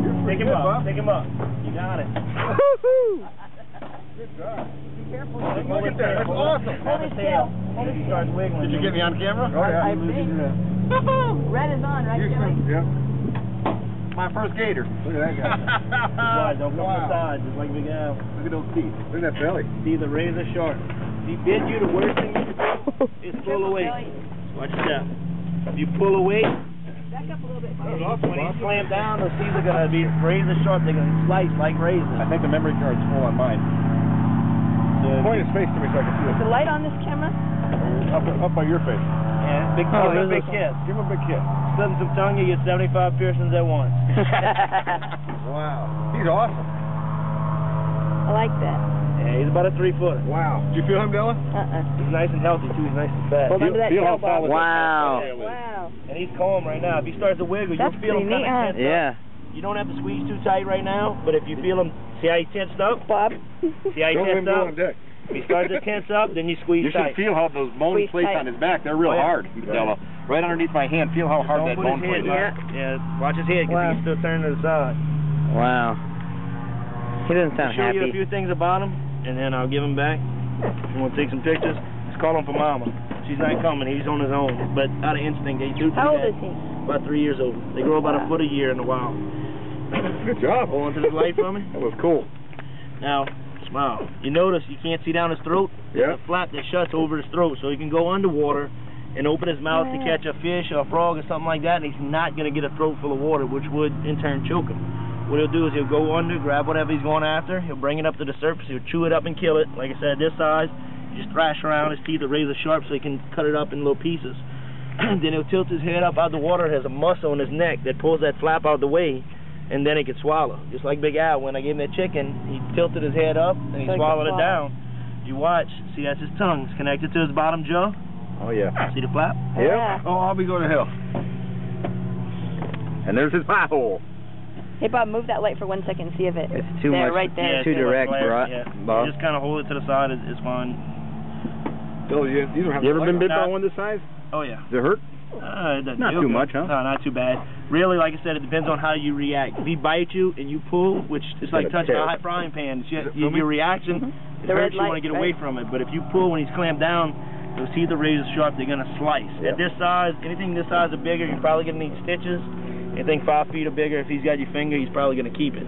go. Pick him up. Pick him up. You got it. Woohoo! Good job. Be careful. Look at that. That's awesome. Hold his tail. He starts wiggling. Did you get me on camera? Oh, yeah. I think. Red is on, right, Joey? Yep. My first gator. Look at that guy. Don't come aside, just like Big Al. Look at those teeth. Look at that belly. See the razor sharp. If he bit you, the worst thing you can do is pull away. Watch your step. If you pull away, back up a little bit. when he slams down, those teeth are going to be razor sharp. They're going to slice like razors. I think the memory card's full on mine. Point his face to me so I can see it. Is the light on this camera? Up by your face. Yeah, give him a big kiss. Give him a big kiss. Slip him some tongue, you get 75 piercings at once. Wow. He's awesome. I like that. Yeah, he's about a 3-footer. Wow. Did you feel him, Della? He's nice and healthy, too. He's nice and fat. Hold on to that tail, Bob. Wow. Wow. And he's calm right now. If he starts to wiggle, you'll feel him kind of tense up. Yeah. You don't have to squeeze too tight right now, but if you feel him, see how he tensed up? Bob. See how he tensed up? If he starts to tense up, then you squeeze tight. You should feel how those bone plates on his back, they're real hard, Della. Right underneath my hand, feel how hard that bone plate is. Yeah, watch his head, because he's still turning to the side. Wow. He doesn't sound I'll show you a happy. few things about him, and then I'll give him back. You want to take some pictures? Just call him for Mama. She's not coming. He's on his own. But out of instinct, they do. How old is he? About 3 years old. They grow about a foot a year in the wild. Good job. Hold on to the light for me. That was cool. Now, smile. You notice you can't see down his throat? Yeah. There's a flap that shuts over his throat, so he can go underwater and open his mouth to catch a fish or a frog or something like that, and he's not going to get a throat full of water, which would, in turn, choke him. What he'll do is he'll go under, grab whatever he's going after, he'll bring it up to the surface, he'll chew it up and kill it. Like I said, this size, just thrash around, his teeth are razor sharp so he can cut it up in little pieces. Then he'll tilt his head up out of the water, it has a muscle in his neck that pulls that flap out of the way, and then it can swallow. Just like Big Al, when I gave him that chicken, he tilted his head up, and he swallowed it down. You watch, see that's his tongue, it's connected to his bottom jaw. Oh, yeah. See the flap? Yeah. Oh, I'll be going to hell. And there's his pie hole. Hey, Bob, move that light for 1 second and see if it's too there, much. right there. Yeah, too direct, right? Bob. Just kind of hold it to the side, it's fine. Bill, you don't have ever been bit by one this size? Oh, yeah. Does it hurt? It doesn't Not feel too good. much, huh? No, not too bad. Really, like I said, it depends on how you react. If he bites you and you pull, which is like touching a hot frying pan, your reaction, it hurts, you want to get away from it. But if you pull when he's clamped down, those teeth are razor sharp, they're going to slice. At this size, anything this size or bigger, you're probably going to need stitches. Anything 5 feet or bigger, if he's got your finger, he's probably going to keep it.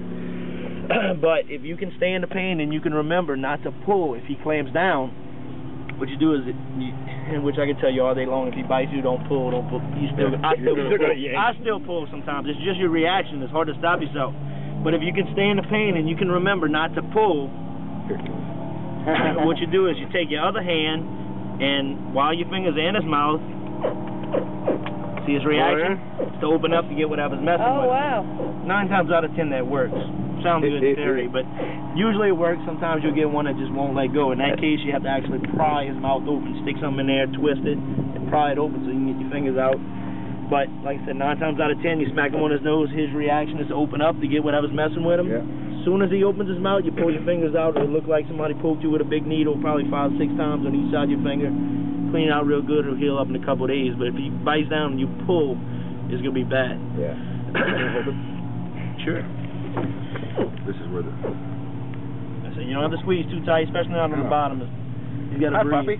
But if you can stay in the pain and you can remember not to pull if he clamps down, what you do is, and which I can tell you all day long, if he bites you, don't pull. I still pull sometimes. It's just your reaction. It's hard to stop yourself. But if you can stay in the pain and you can remember not to pull, what you do is you take your other hand and while your fingers are in his mouth, see his reaction? It's to open up to get whatever's messing with him. Wow. 9 times out of 10 that works. Sounds good in theory, but usually it works. Sometimes you'll get one that just won't let go. In that case, you have to actually pry his mouth open, stick something in there, twist it, and pry it open so you can get your fingers out. But like I said, 9 times out of 10, you smack him on his nose, his reaction is to open up to get whatever's messing with him. As soon as he opens his mouth, you pull your fingers out. It'll look like somebody poked you with a big needle, probably 5 or 6 times on each side of your finger. Clean it out real good, it'll heal up in a couple of days. But if he bites down and you pull, it's going to be bad. Yeah. Sure. This is where the... So you don't have to squeeze too tight, especially not on the bottom. You got to breathe. Poppy.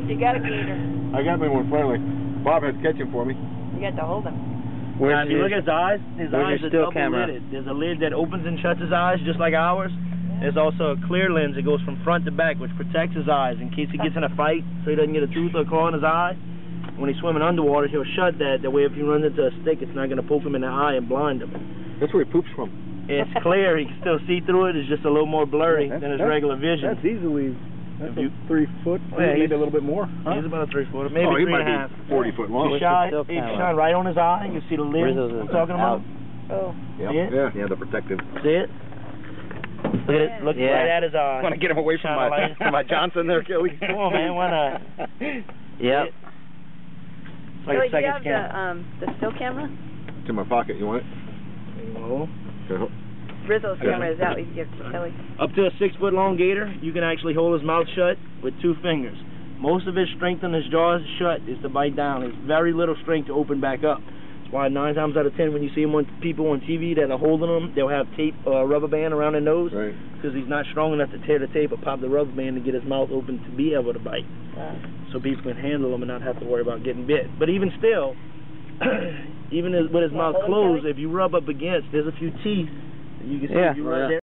You got a gator. I got me one finally. Bob had to catch him for me. You got to hold him. Now, if you look at his eyes are double-lidded. There's a lid that opens and shuts his eyes just like ours. There's also a clear lens that goes from front to back, which protects his eyes in case he gets in a fight, so he doesn't get a tooth or a claw in his eye. When he's swimming underwater, he'll shut that. That way, if he runs into a stick, it's not going to poke him in the eye and blind him. That's where he poops from. It's clear. He can still see through it. It's just a little more blurry than his regular vision. That's easily 3 foot, maybe a little bit more. Huh? He's about a 3-footer, maybe 3.5. 40 foot long. He shine right on his eye. You see the lid I'm talking about? Oh. See it? Yeah, the protective. See it? Look at it. Look right at his eye. Want to get him away from my Johnson there, Kelly? Come on, man. Why not? Yep. It's like a do you second have the still camera? It's in my pocket. You want it? No. Rizzo's camera is out. You can give it to Kelly. Up to a 6-foot-long gator, you can actually hold his mouth shut with 2 fingers. Most of his strength on his jaws shut is to bite down. It's very little strength to open back up. That's why 9 times out of 10 when you see them on people on TV that are holding them, they'll have tape, rubber band around their nose. Right. Because he's not strong enough to tear the tape or pop the rubber band to get his mouth open to be able to bite. So people can handle him and not have to worry about getting bit. But even still, even with his mouth closed, if you rub up against, there's a few teeth. You can see if you rub there.